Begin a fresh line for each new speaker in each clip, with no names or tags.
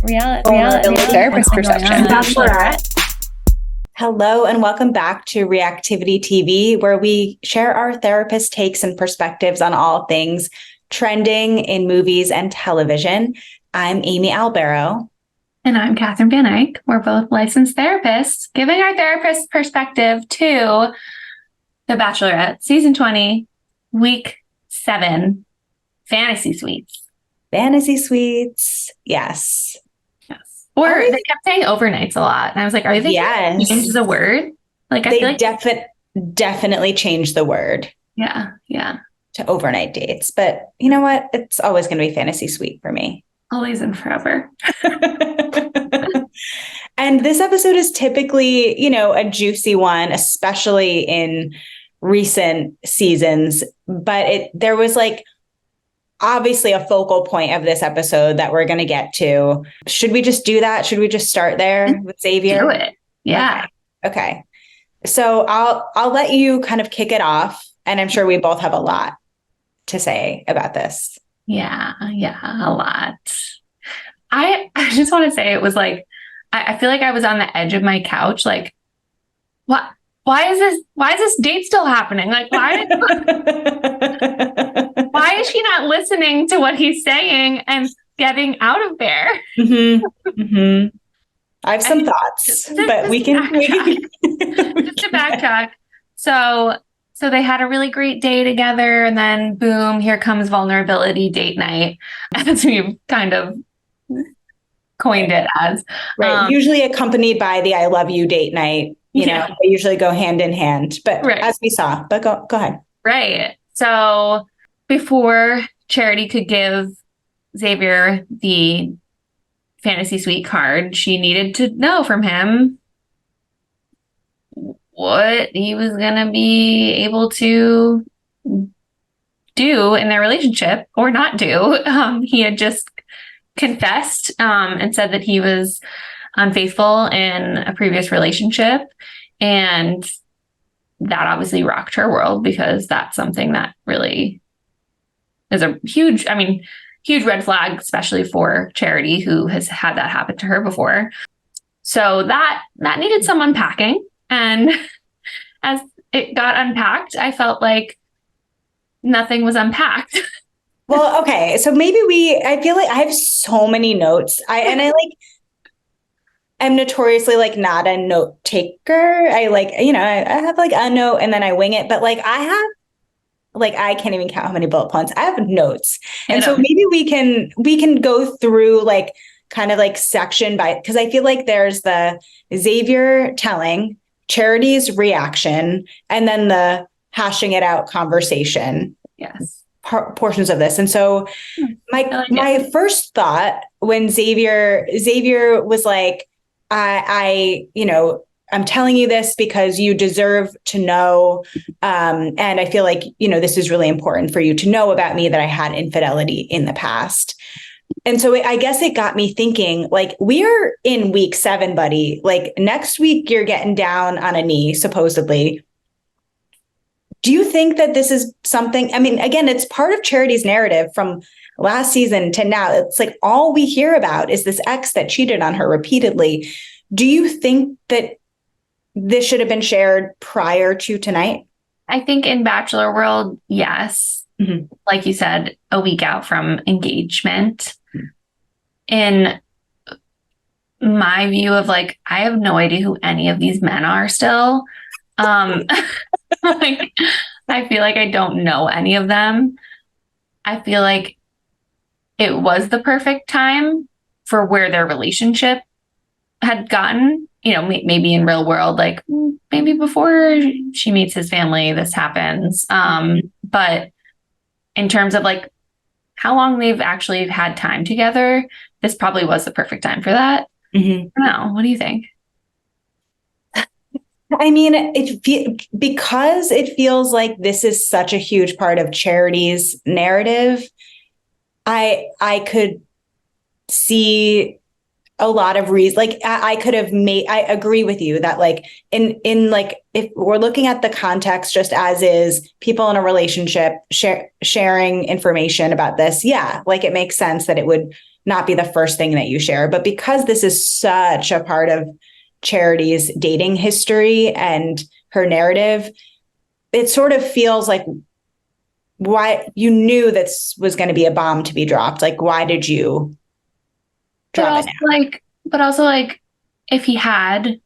Reality therapist perception.
Bachelorette. Hello and welcome back to Reactivity TV, where we share our therapist takes and perspectives on all things trending in movies and television. I'm Amy Albero.
And I'm Catherine Van Eyck. We're both licensed therapists, giving our therapist perspective to The Bachelorette, Season 20, Week 7, Fantasy Suites.
Fantasy Suites, yes.
Or they kept saying overnights a lot. And I was like, are they going to change the word? Like, I feel like
definitely changed the word.
Yeah.
To overnight dates. But you know what? It's always going to be fantasy suite for me.
Always and forever.
And this episode is typically, a juicy one, especially in recent seasons. But there was obviously a focal point of this episode that we're going to get to. Should we just do that? Should we just start there with Xavier?
Do it. Yeah.
Okay. So I'll let you kind of kick it off. And I'm sure we both have a lot to say about this.
Yeah, a lot. I just want to say it was like, I feel like I was on the edge of my couch. Like, what? Why is this date still happening? Like, why is she not listening to what he's saying and getting out of there?
Mm-hmm. Mm-hmm. I have some thoughts, but we can
just to backtrack. So they had a really great day together, and then boom, here comes vulnerability date night, as we've kind of coined it as.
Right. Usually accompanied by the I love you date night. They usually go hand in hand, but as we saw, but go ahead.
Right. So before Charity could give Xavier the fantasy suite card, she needed to know from him what he was going to be able to do in their relationship or not do. He had just confessed and said that he was unfaithful in a previous relationship. And that obviously rocked her world, because that's something that really is a huge red flag, especially for Charity, who has had that happen to her before. So that needed some unpacking. And as it got unpacked, I felt like nothing was unpacked.
Well, okay. So maybe I feel like I have so many notes. I'm notoriously not a note taker. I have a note and then I wing it, but I have I can't even count how many bullet points. I have notes. And so maybe we can go through kind of section by, because I feel like there's the Xavier telling, Charity's reaction, and then the hashing it out conversation.
Yes.
Portions of this. And so my first thought when Xavier was like, I'm telling you this because you deserve to know. And I feel like, this is really important for you to know about me, that I had infidelity in the past. And so I guess it got me thinking, we're in week 7, buddy. Next week, you're getting down on a knee, supposedly. Do you think that this is something? I mean, again, it's part of Charity's narrative from last season to now. It's all we hear about is this ex that cheated on her repeatedly. Do you think that this should have been shared prior to tonight?
I think in Bachelor world, yes. Mm-hmm. Like you said, a week out from engagement. Mm-hmm. In my view of I have no idea who any of these men are still. I feel like I don't know any of them. I feel like it was the perfect time for where their relationship had gotten, maybe in real world, maybe before she meets his family, this happens. But in terms of how long they've actually had time together, this probably was the perfect time for that. Mm-hmm. I don't know. What do you think?
I mean, because it feels like this is such a huge part of Charity's narrative, I could see a lot of reasons. I agree with you that in if we're looking at the context just as is, people in a relationship sharing information about this, it makes sense that it would not be the first thing that you share. But because this is such a part of Charity's dating history and her narrative, it sort of feels like, why you knew this was going to be a bomb to be dropped. Like, why did you drop it now?
But also like if he had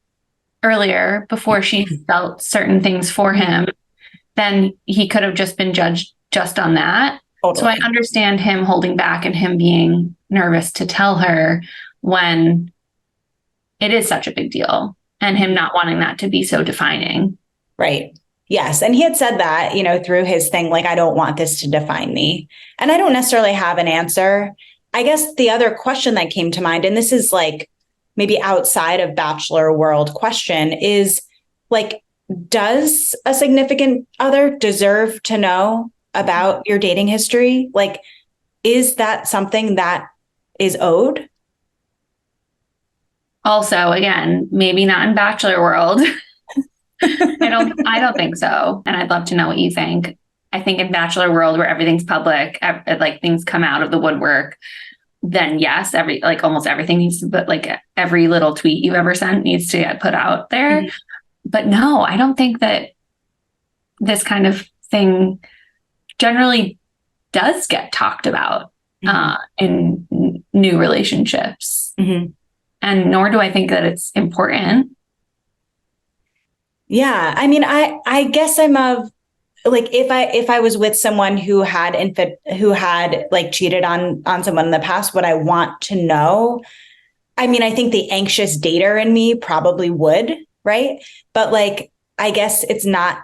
earlier before she felt certain things for him, then he could have just been judged just on that.
Totally.
So I understand him holding back and him being nervous to tell her when it is such a big deal and him not wanting that to be so defining.
Right. Yes. And he had said that, through his thing, like, I don't want this to define me. And I don't necessarily have an answer. I guess the other question that came to mind, and this is like maybe outside of Bachelor world question, is like, does a significant other deserve to know about your dating history? Like, is that something that is owed?
Also, again, maybe not in Bachelor world. I don't think so. And I'd love to know what you think. I think in Bachelor world where everything's public, like things come out of the woodwork, then yes, almost everything needs to, but like every little tweet you've ever sent needs to get put out there. Mm-hmm. But no, I don't think that this kind of thing generally does get talked about in new relationships. Mm-hmm. And nor do I think that it's important.
Yeah. I mean, I guess I'm of like, if I was with someone who had like cheated on someone in the past, would I want to know? I mean, I think the anxious dater in me probably would, right? But like, I guess it's not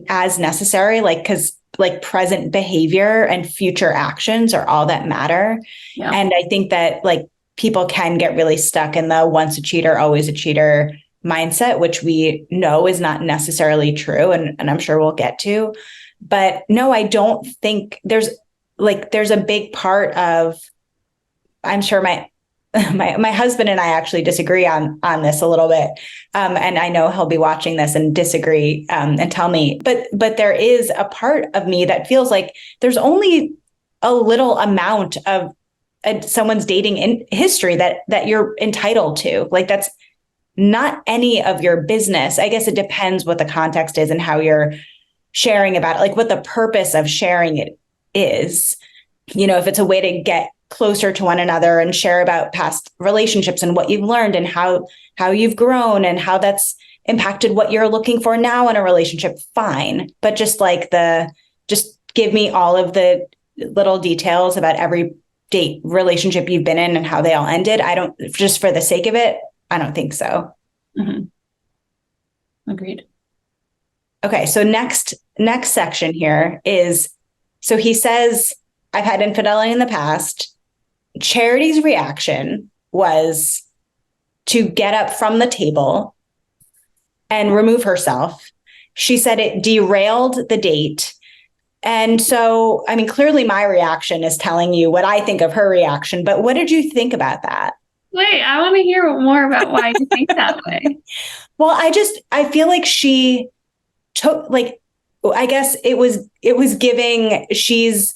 as necessary, like, because like present behavior and future actions are all that matter. Yeah. And I think that like people can get really stuck in the once a cheater, always a cheater mindset, which we know is not necessarily true. And I'm sure we'll get to. But no, I don't think there's a big part of, I'm sure my husband and I actually disagree on this a little bit. And I know he'll be watching this and disagree and tell me, but there is a part of me that feels like there's only a little amount of someone's dating in history that you're entitled to. Like, that's not any of your business. I guess it depends what the context is and how you're sharing about it, like what the purpose of sharing it is. If it's a way to get closer to one another and share about past relationships and what you've learned and how you've grown and how that's impacted what you're looking for now in a relationship, fine. But just give me all of the little details about every date relationship you've been in and how they all ended. I don't, just for the sake of it, I don't think so.
Mm-hmm. Agreed.
Okay. So next section here is, so he says, I've had infidelity in the past. Charity's reaction was to get up from the table and remove herself. She said it derailed the date. And so, I mean, clearly my reaction is telling you what I think of her reaction, but what did you think about that?
Wait, I want to hear more about why you think that way.
Well, I feel like she took, like, I guess it was giving, she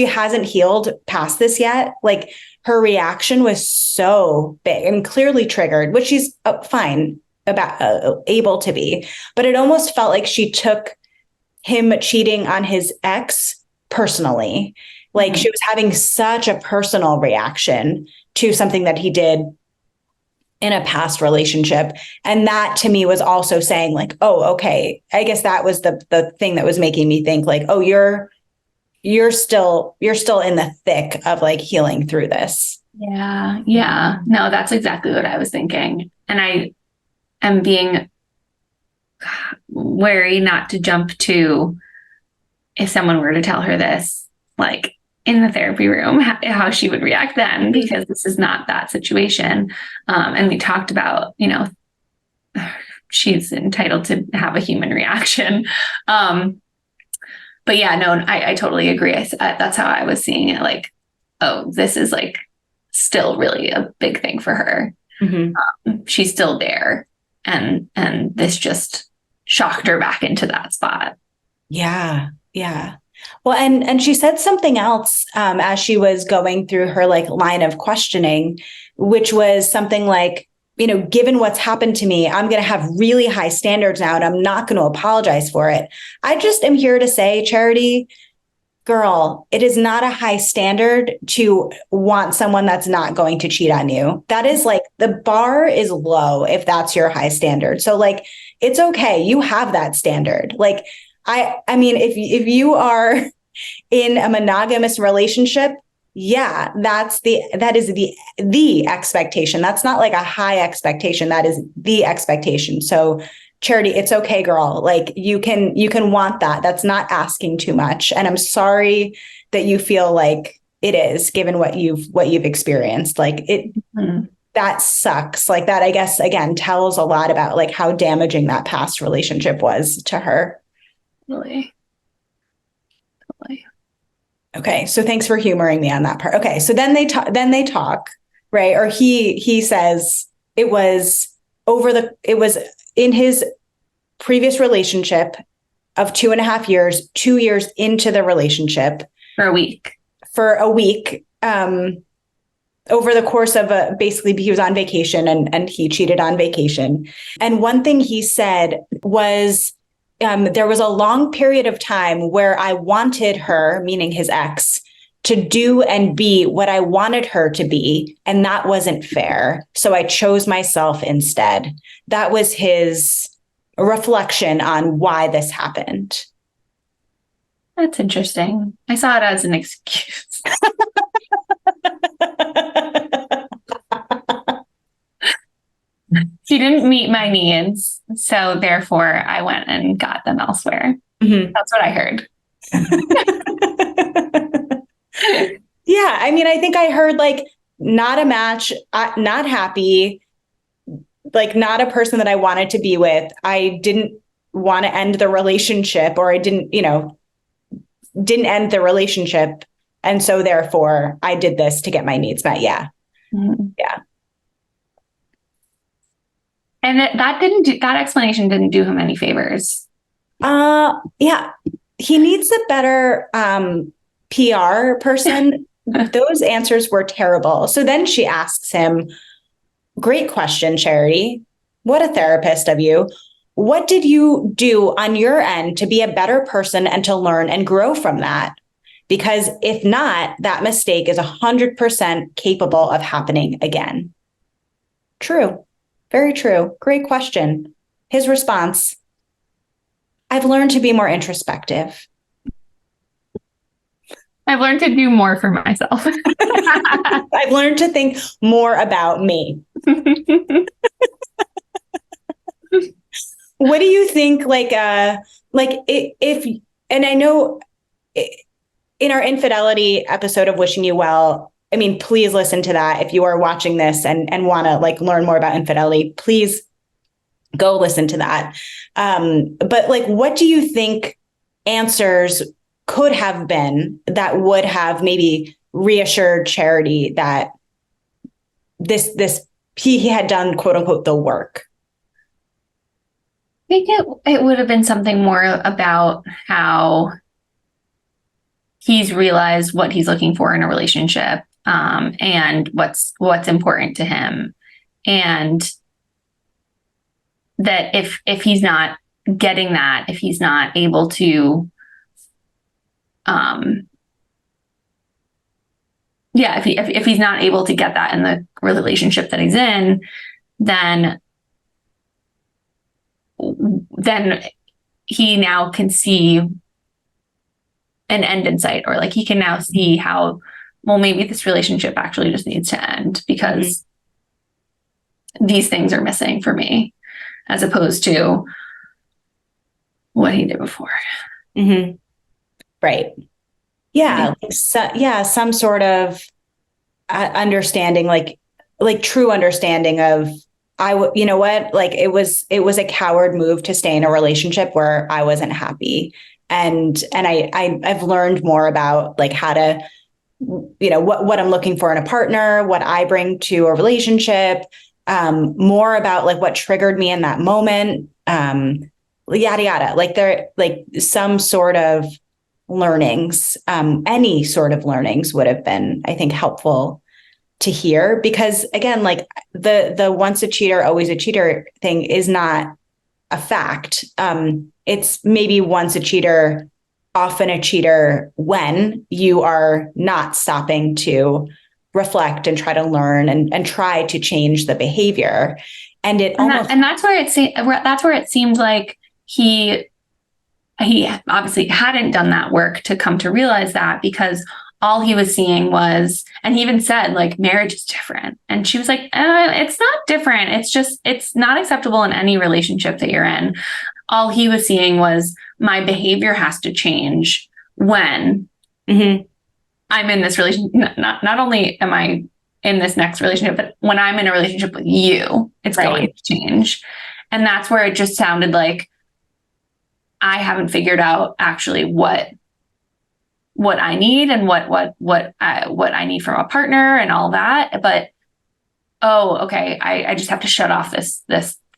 hasn't healed past this yet. Like, her reaction was so big and clearly triggered, which she's fine about, able to be. But it almost felt like she took him cheating on his ex personally. Like, she was having such a personal reaction to something that he did in a past relationship. And that to me was also saying like, oh, okay, I guess that was the thing that was making me think like, oh, you're still in the thick of like healing through this.
Yeah. Yeah. No, that's exactly what I was thinking. And I am being wary not to jump to, if someone were to tell her this, like in the therapy room, how she would react then, because this is not that situation. And we talked about, she's entitled to have a human reaction. But yeah, no, I totally agree. That's how I was seeing it. Like, oh, this is like still really a big thing for her. Mm-hmm. She's still there. And this just shocked her back into that spot.
Yeah. Yeah. Well, and she said something else as she was going through her like line of questioning, which was something like, given what's happened to me, I'm going to have really high standards now, and I'm not going to apologize for it. I just am here to say, Charity, girl, it is not a high standard to want someone that's not going to cheat on you. That is like, the bar is low if that's your high standard. So like, it's okay. You have that standard. Like, I mean, if you are in a monogamous relationship, yeah, that is the expectation. That's not like a high expectation. That is the expectation. So Charity, it's okay, girl. Like you can want that. That's not asking too much. And I'm sorry that you feel like it is, given what you've experienced. Like that sucks. Like that, I guess, again, tells a lot about like how damaging that past relationship was to her.
Really.
Okay. So thanks for humoring me on that part. Okay. So then they talk, right? Or he says it was in his previous relationship of 2.5 years, 2 years into the relationship.
For a week.
Over the course of basically he was on vacation and he cheated on vacation. And one thing he said was, there was a long period of time where I wanted her, meaning his ex, to do and be what I wanted her to be. And that wasn't fair. So I chose myself instead. That was his reflection on why this happened.
That's interesting. I saw it as an excuse. She didn't meet my needs, so therefore I went and got them elsewhere. Mm-hmm. That's what I heard.
Yeah, I mean, I think I heard like not a match, not happy, like not a person that I wanted to be with. I didn't want to end the relationship, or I didn't end the relationship. And so therefore I did this to get my needs met. Yeah. Mm-hmm. Yeah.
And that explanation didn't do him any favors.
Yeah. He needs a better PR person. Those answers were terrible. So then she asks him, great question, Charity. What a therapist of you. What did you do on your end to be a better person and to learn and grow from that? Because if not, that mistake is 100% capable of happening again. True. Very true. Great question. His response, I've learned to be more introspective.
I've learned to do more for myself.
I've learned to think more about me. What do you think? If and I know in our infidelity episode of Wishing You Well, I mean, please listen to that. If you are watching this and want to like learn more about infidelity, please go listen to that. But like, what do you think answers could have been that would have maybe reassured Charity that he had done, quote unquote, the work?
I think it would have been something more about how he's realized what he's looking for in a relationship, and what's important to him, and that if he's not getting that, if he's not able to, if he's not able to get that in the relationship that he's in, then he now can see an end in sight, or like he can now see how, well, maybe this relationship actually just needs to end because these things are missing for me, as opposed to what he did before.
Mm-hmm. Right. Yeah. Some sort of understanding, like true understanding of, you know what, like it was a coward move to stay in a relationship where I wasn't happy. And I've learned more about like how to, what I'm looking for in a partner, what I bring to a relationship, more about like what triggered me in that moment, yada, yada. Like there, like some sort of learnings, any sort of learnings would have been, I think, helpful to hear, because again, like the once a cheater, always a cheater thing is not a fact. It's maybe once a cheater, often a cheater when you are not stopping to reflect and try to learn and try to change the behavior. And
that's where it seemed like he obviously hadn't done that work to come to realize that, because all he was seeing was, and he even said, like, marriage is different. And she was like, it's not different. It's not acceptable in any relationship that you're in. All he was seeing was, my behavior has to change when I'm in this relationship. Not only am I in this next relationship, but when I'm in a relationship with you, it's going to change. And that's where it just sounded like I haven't figured out actually what I need and what I need from a partner and all that. But, okay, I just have to shut off this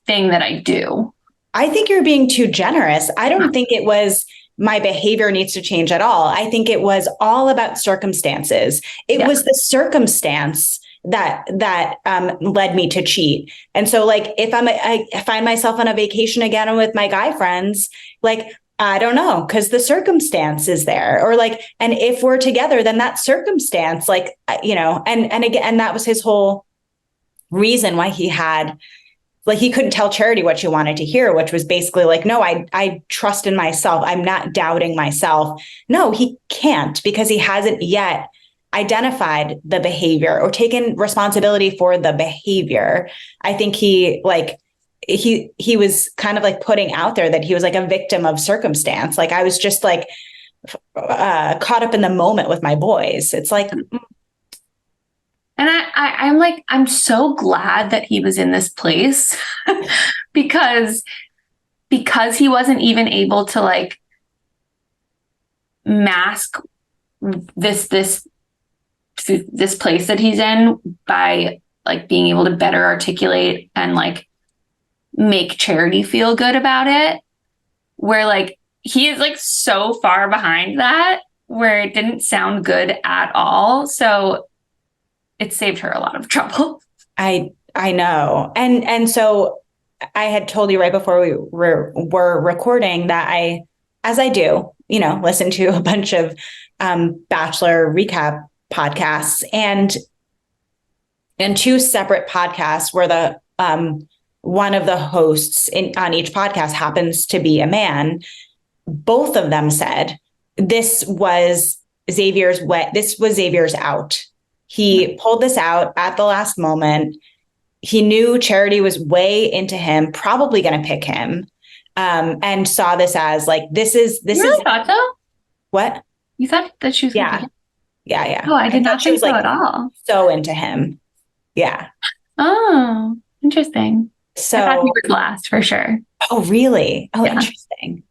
thing that I do.
I think you're being too generous. I don't think it was my behavior needs to change at all. I think it was all about circumstances. It was the circumstance that led me to cheat. And so, like, if I find myself on a vacation again with my guy friends, like, I don't know, because the circumstance is there, or like, and if we're together, then that circumstance, like, and again, that was his whole reason why he had, like, he couldn't tell Charity what she wanted to hear, which was basically like, no, I trust in myself. I'm not doubting myself. No, he can't, because he hasn't yet identified the behavior or taken responsibility for the behavior. I think he was kind of like putting out there that he was like a victim of circumstance. Like, I was just like caught up in the moment with my boys. It's like,
and I'm like, I'm so glad that he was in this place because he wasn't even able to, like, mask this place that he's in by, like, being able to better articulate and, like, make Charity feel good about it, where, like, he is, like, so far behind that, where it didn't sound good at all. So it saved her a lot of trouble.
I know. And so I had told you right before we were recording that as I do, listen to a bunch of Bachelor recap podcasts, and two separate podcasts where the one of the hosts on each podcast happens to be a man. Both of them said this was Xavier's out. He pulled this out at the last moment. He knew Charity was way into him, probably going to pick him, and saw this as like, this is.
You really thought so?
What?
You thought that she was?
Yeah.
Oh, I did not think so at all.
So into him. Yeah.
Oh, interesting.
So
I thought he was last for sure.
Oh, really? Oh, yeah. Interesting.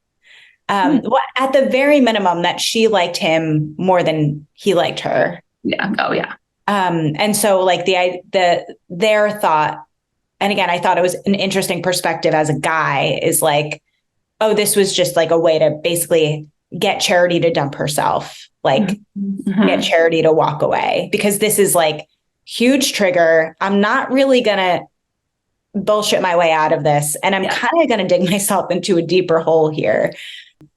Well, at the very minimum, that she liked him more than he liked her.
Yeah. Oh, yeah.
And so, like, their thought, and again, I thought it was an interesting perspective as a guy, is like, oh, this was just like a way to basically get Charity to dump herself, like get Charity to walk away, because this is like huge trigger. I'm not really gonna bullshit my way out of this, and I'm kind of gonna dig myself into a deeper hole here.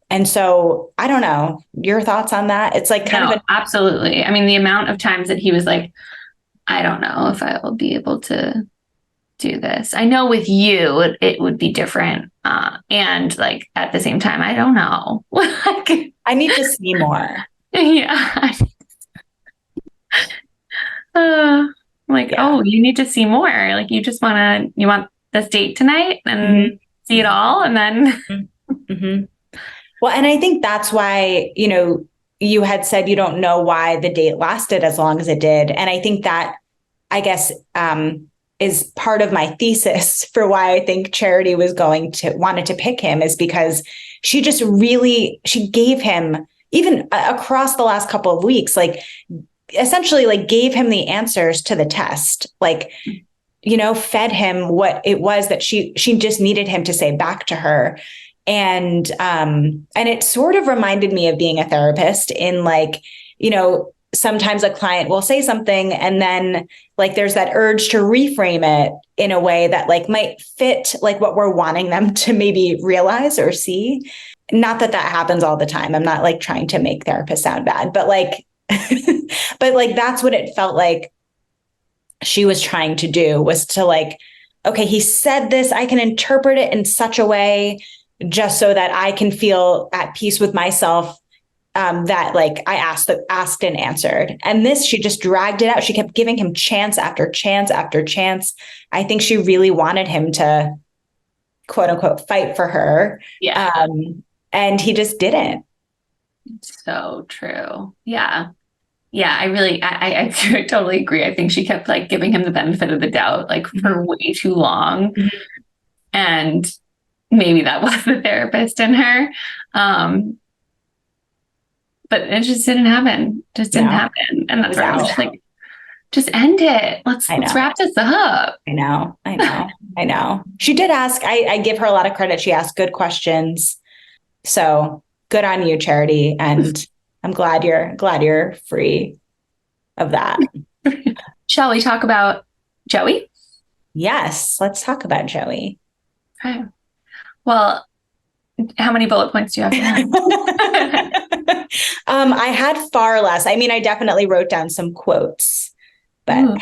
And so I don't know your thoughts on that. It's like
absolutely. I mean, the amount of times that he was like, I don't know if I will be able to do this. I know with you, it would be different. And like, at the same time, I don't know.
I need to see more.
Yeah. Oh, you need to see more. Like, you want this date tonight and see it all. And then.
Well, and I think that's why, you had said you don't know why the date lasted as long as it did. And I think that, I guess, is part of my thesis for why I think Charity wanted to pick him, is because she just she gave him, even across the last couple of weeks, like, essentially, like, gave him the answers to the test, like, fed him what it was that she just needed him to say back to her. And it sort of reminded me of being a therapist in like, sometimes a client will say something and then like there's that urge to reframe it in a way that like might fit like what we're wanting them to maybe realize or see. Not that that happens all the time. I'm not like trying to make therapists sound bad, but like, but like that's what it felt like she was trying to do, was to like, okay, he said this, I can interpret it in such a way just so that I can feel at peace with myself, that like I asked and answered. And this, she just dragged it out. She kept giving him chance after chance after chance. I think she really wanted him to, quote unquote, fight for her.
Yeah.
And he just didn't.
So true. Yeah. Yeah. I totally agree. I think she kept like giving him the benefit of the doubt, like for way too long.
Mm-hmm.
And maybe that was the therapist in her. But it just didn't happen. And that's where I was just like, just end it. Let's wrap this up.
I know. She did ask, I give her a lot of credit. She asked good questions. So good on you, Charity. And I'm glad you're free of that.
Shall we talk about Joey?
Yes, let's talk about Joey.
Okay. Well, how many bullet points do you have for him?
I had far less. I mean, I definitely wrote down some quotes, but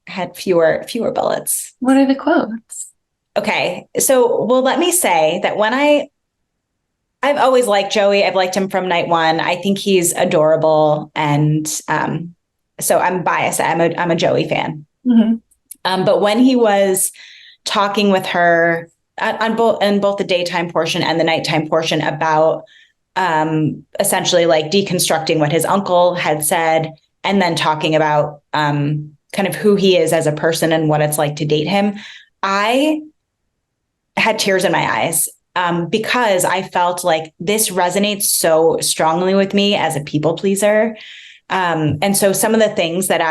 had fewer bullets.
What are the quotes?
Okay. So, well, let me say that when I've always liked Joey. I've liked him from night one. I think he's adorable. And so I'm biased. I'm a Joey fan. Mm-hmm. But when he was talking with her on both the daytime portion and the nighttime portion about essentially like deconstructing what his uncle had said, and then talking about kind of who he is as a person and what it's like to date him, I had tears in my eyes. Because I felt like this resonates so strongly with me as a people pleaser. And so some of the things that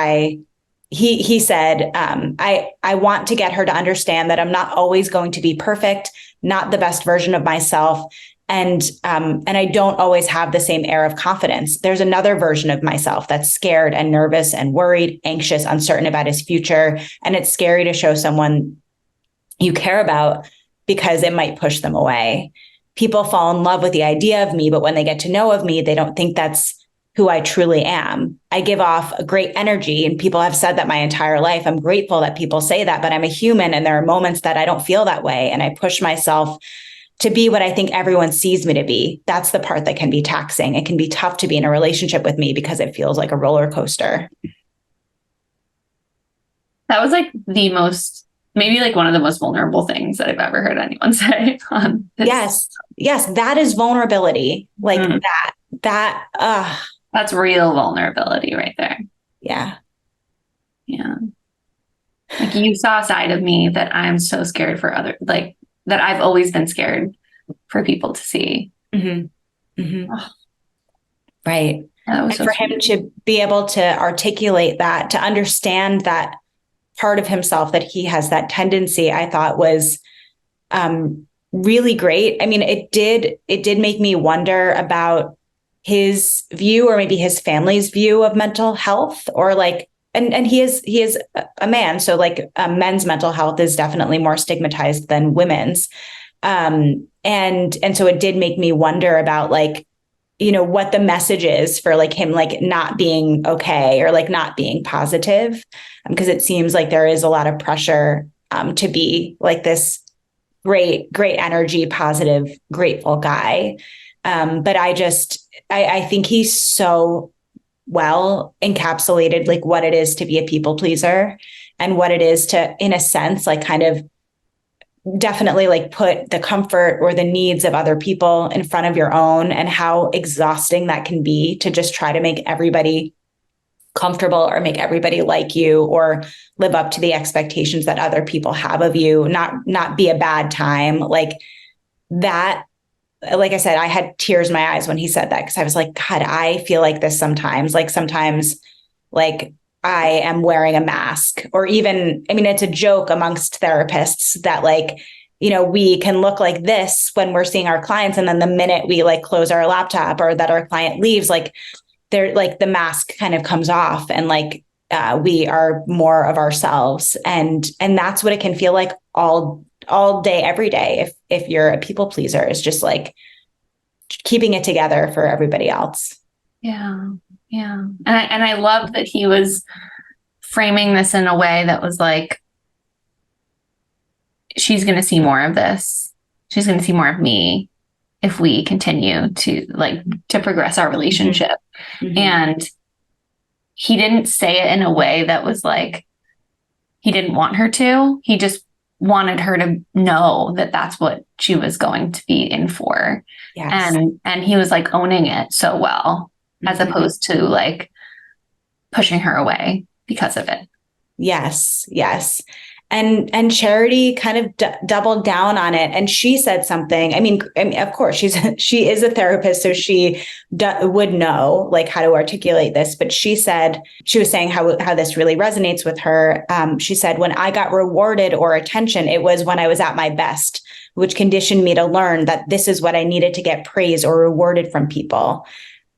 he said, I want to get her to understand that I'm not always going to be perfect, not the best version of myself. And I don't always have the same air of confidence. There's another version of myself that's scared and nervous and worried, anxious, uncertain about his future. And it's scary to show someone you care about, because it might push them away. People fall in love with the idea of me, but when they get to know of me, they don't think that's who I truly am. I give off a great energy, and people have said that my entire life. I'm grateful that people say that, but I'm a human, and there are moments that I don't feel that way. And I push myself to be what I think everyone sees me to be. That's the part that can be taxing. It can be tough to be in a relationship with me because it feels like a roller coaster.
That was like maybe like one of the most vulnerable things that I've ever heard anyone say.
Yes, that is vulnerability. Like
that's real vulnerability right there.
Yeah.
Like, you saw a side of me that I'm so scared for that I've always been scared for people to see.
Mm-hmm. Mm-hmm. Oh. Right.
And
for him to be able to articulate that, to understand that part of himself, that he has that tendency, I thought was really great. I mean, it did make me wonder about his view, or maybe his family's view of mental health, or like, and he is a man. So like men's mental health is definitely more stigmatized than women's. And so it did make me wonder about like, what the message is for like him, like not being okay, or like not being positive. Because it seems like there is a lot of pressure to be like this great energy, positive, grateful guy. But I think he's so well encapsulated like what it is to be a people pleaser, and what it is to, in a sense, like kind of definitely like put the comfort or the needs of other people in front of your own, and how exhausting that can be to just try to make everybody comfortable, or make everybody like you, or live up to the expectations that other people have of you, not be a bad time. Like that, like I said, I had tears in my eyes when he said that, because I was like, God, I feel like this sometimes. Like sometimes, like I am wearing a mask, or even, I mean, it's a joke amongst therapists that like, we can look like this when we're seeing our clients. And then the minute we like close our laptop or that our client leaves, like they're like the mask kind of comes off and like we are more of ourselves. And that's what it can feel like all day, every day. If you're a people pleaser, is just like keeping it together for everybody else.
Yeah. Yeah. And I love that he was framing this in a way that was like, she's going to see more of this. She's going to see more of me if we continue to progress our relationship.
Mm-hmm.
And he didn't say it in a way that was like, he didn't want her to. He just wanted her to know that that's what she was going to be in for.
Yes.
And he was like owning it so well, as opposed to like pushing her away because of it.
Yes. Yes. And Charity kind of doubled down on it. And she said something. I mean, of course, she is a therapist, so she would know like how to articulate this. But she was saying how this really resonates with her. She said, when I got rewarded or attention, it was when I was at my best, which conditioned me to learn that this is what I needed to get praise or rewarded from people.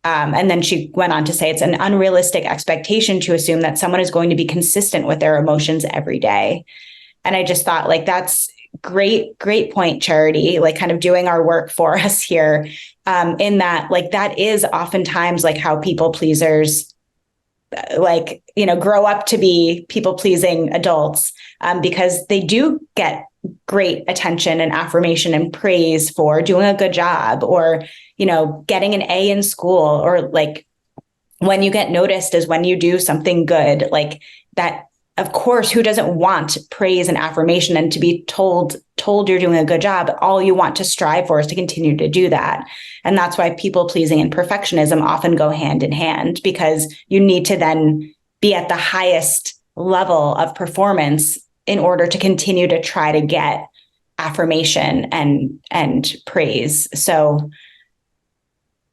And then she went on to say it's an unrealistic expectation to assume that someone is going to be consistent with their emotions every day. And I just thought like, that's great point, Charity, like kind of doing our work for us here. In that, like, that is oftentimes like how people pleasers like, grow up to be people pleasing adults, because they do get great attention and affirmation and praise for doing a good job, or, getting an A in school, or like when you get noticed is when you do something good, like that. Of course, who doesn't want praise and affirmation and to be told you're doing a good job? All you want to strive for is to continue to do that. And that's why people pleasing and perfectionism often go hand in hand, because you need to then be at the highest level of performance in order to continue to try to get affirmation and praise. So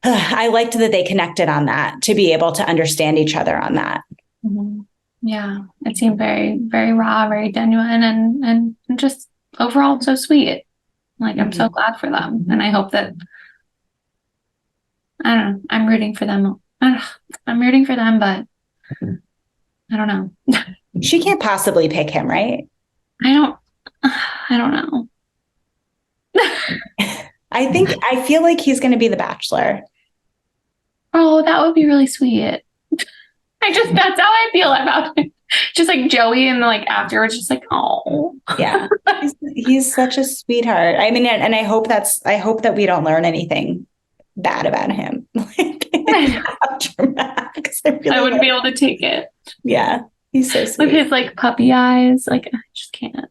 I liked that they connected on that, to be able to understand each other on that.
Mm-hmm. Yeah, it seemed very, very raw, very genuine, and just overall so sweet. Like, I'm so glad for them. And I hope that, I don't know, I'm rooting for them. I'm rooting for them, but I don't know.
She can't possibly pick him, right?
I don't know.
I feel like he's going to be the Bachelor.
Oh, that would be really sweet. That's how I feel about it. Just like Joey, and like afterwards, just like, oh,
yeah, he's such a sweetheart. I mean, and I hope that we don't learn anything bad about him. After Max,
I wouldn't be able to take it.
Yeah, he's so sweet.
With his like puppy eyes, like I just can't.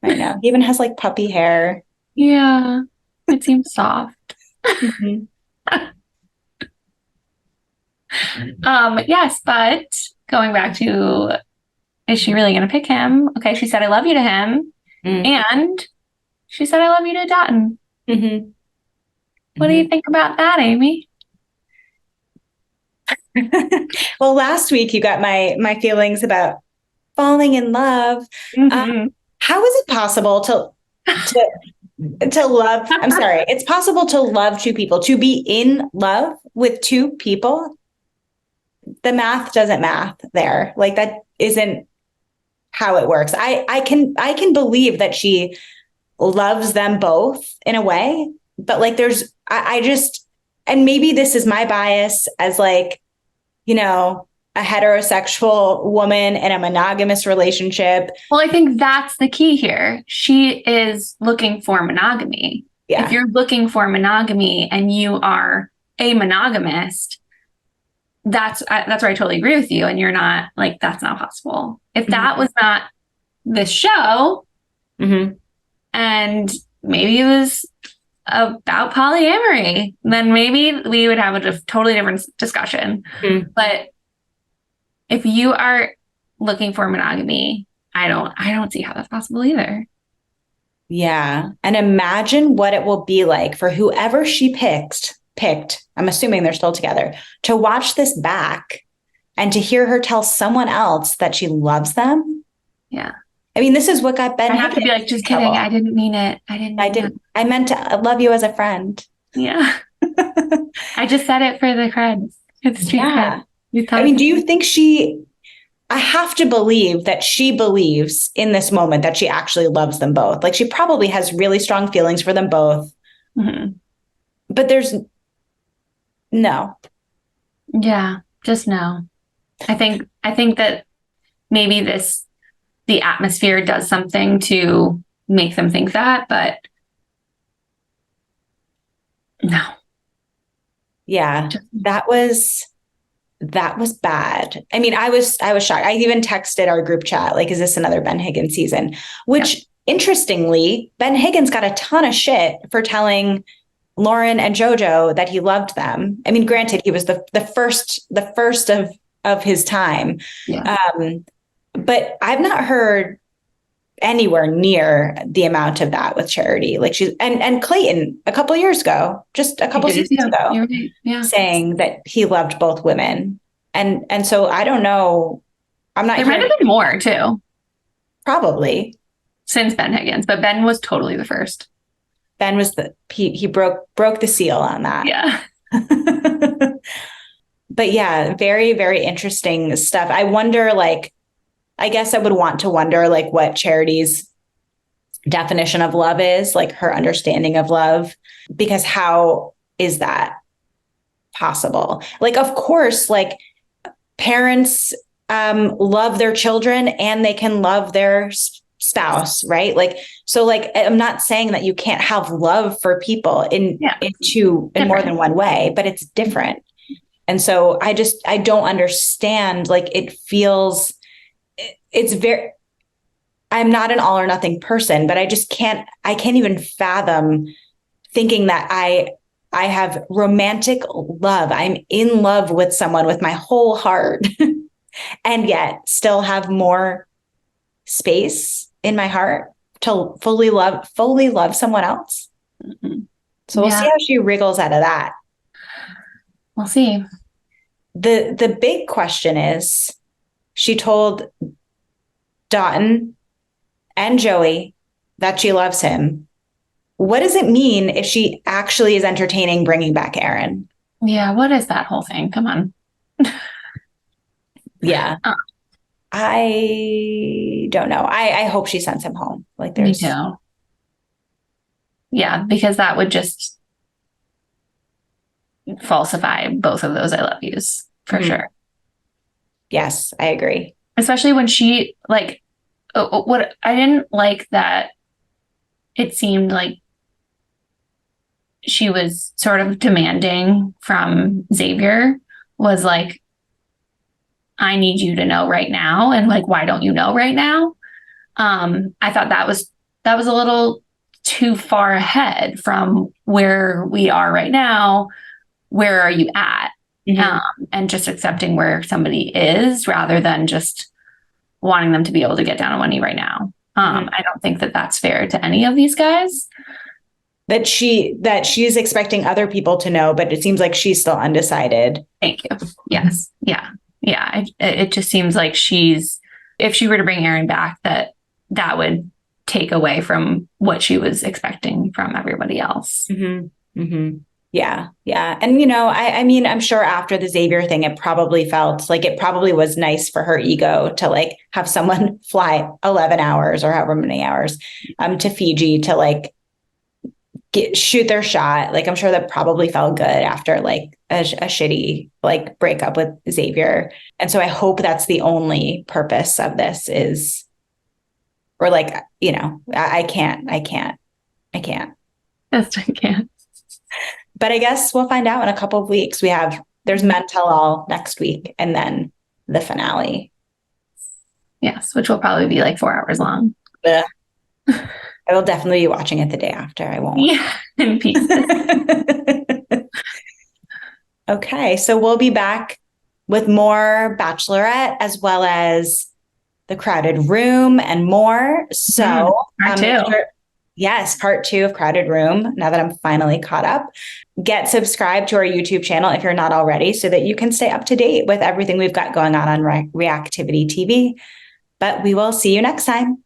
I know. He even has like puppy hair.
Yeah, it seems soft.
Mm-hmm.
Yes, but going back to, is she really going to pick him? Okay, she said I love you to him, and she said I love you to Dotton.
Mm-hmm.
What do you think about that, Amy?
Well, last week you got my feelings about falling in love.
Mm-hmm.
How is it possible to love? I'm sorry. It's possible to love two people, to be in love with two people. The math doesn't math there. Like, that isn't how it works. I can believe that she loves them both in a way, but like I just, and maybe this is my bias as like, a heterosexual woman in a monogamous relationship.
Well, I think that's the key here. She is looking for monogamy.
Yeah.
If you're looking for monogamy and you are a monogamist, that's where I totally agree with you. And you're not like, that's not possible. If that was not this show, and maybe it was about polyamory, then maybe we would have a totally different discussion. But if you are looking for monogamy, I don't see how that's possible either.
Yeah. And imagine what it will be like for whoever she picked, I'm assuming they're still together, to watch this back and to hear her tell someone else that she loves them.
Yeah.
I mean, this is what got Ben
I have to be
Higgins
like, just
in
kidding.
trouble.
I didn't mean it. I didn't mean it.
I meant to love you as a friend.
Yeah. I just said it for the creds. It's street cred.
I mean, do you think I have to believe that she believes in this moment that she actually loves them both. Like she probably has really strong feelings for them both.
Mm-hmm.
But there's no.
Yeah, just no. I think that maybe the atmosphere does something to make them think that, but no.
Yeah, that was bad. I mean, I was shocked. I even texted our group chat, like, is this another Ben Higgins season? Which interestingly, Ben Higgins got a ton of shit for telling Lauren and JoJo that he loved them. I mean, granted, he was the first of his time.
Yeah.
But I've not heard anywhere near the amount of that with Charity. Like she's and Clayton a couple years ago, just a couple seasons ago,
right. Yeah.
saying that he loved both women. And so I don't know. I'm not.
There might have been more too.
Probably
since Ben Higgins, but Ben was totally the first.
Ben was he broke the seal on that.
Yeah.
But yeah, very, very interesting stuff. I wonder, like, I guess I would want to wonder, like, what Charity's definition of love is, like her understanding of love, because how is that possible? Like, of course, like parents love their children and they can love their spouse, right? Like, so like, I'm not saying that you can't have love for people in more than one way, but it's different. And so I don't understand, like, I'm not an all or nothing person, but I can't even fathom thinking that I have romantic love. I'm in love with someone with my whole heart and yet still have more space in my heart to fully love someone else. Mm-hmm. So we'll see how she wriggles out of that.
We'll see.
The big question is, she told Dotun and Joey that she loves him. What does it mean if she actually is entertaining bringing back Aaron?
Yeah, what is that whole thing? Come on.
Yeah. I don't know. I hope she sends him home. Like, there's...
Me too. Yeah, because that would just falsify both of those I love yous for sure.
Yes, I agree.
Especially when she, like, what I didn't like that it seemed like she was sort of demanding from Xavier was like, I need you to know right now. And like, why don't you know right now? I thought that was a little too far ahead from where we are right now. Where are you at? Mm-hmm. And just accepting where somebody is rather than just wanting them to be able to get down on one knee right now. I don't think that that's fair to any of these guys.
That she's expecting other people to know, but it seems like she's still undecided.
Thank you. Yes. Yeah. Yeah. It just seems like if she were to bring Aaron back, that would take away from what she was expecting from everybody else.
Mm-hmm. Mm-hmm. Yeah. Yeah. And, you know, I mean, I'm sure after the Xavier thing, it probably felt like it probably was nice for her ego to like have someone fly 11 hours or however many hours to Fiji to like shoot their shot. Like, I'm sure that probably felt good after like a shitty like breakup with Xavier. And so I hope that's the only purpose of this is, or like, you know, I can't.
Yes, I can't.
But I guess we'll find out in a couple of weeks. There's Men Tell All next week and then the finale.
Yes, which will probably be like 4 hours long.
I will definitely be watching it the day after. I won't.
Yeah, in pieces.
Okay, so we'll be back with more Bachelorette as well as The Crowded Room and more. So
part 2.
Yes, part 2 of Crowded Room, now that I'm finally caught up. Get subscribed to our YouTube channel if you're not already so that you can stay up to date with everything we've got going on Reactivity TV. But we will see you next time.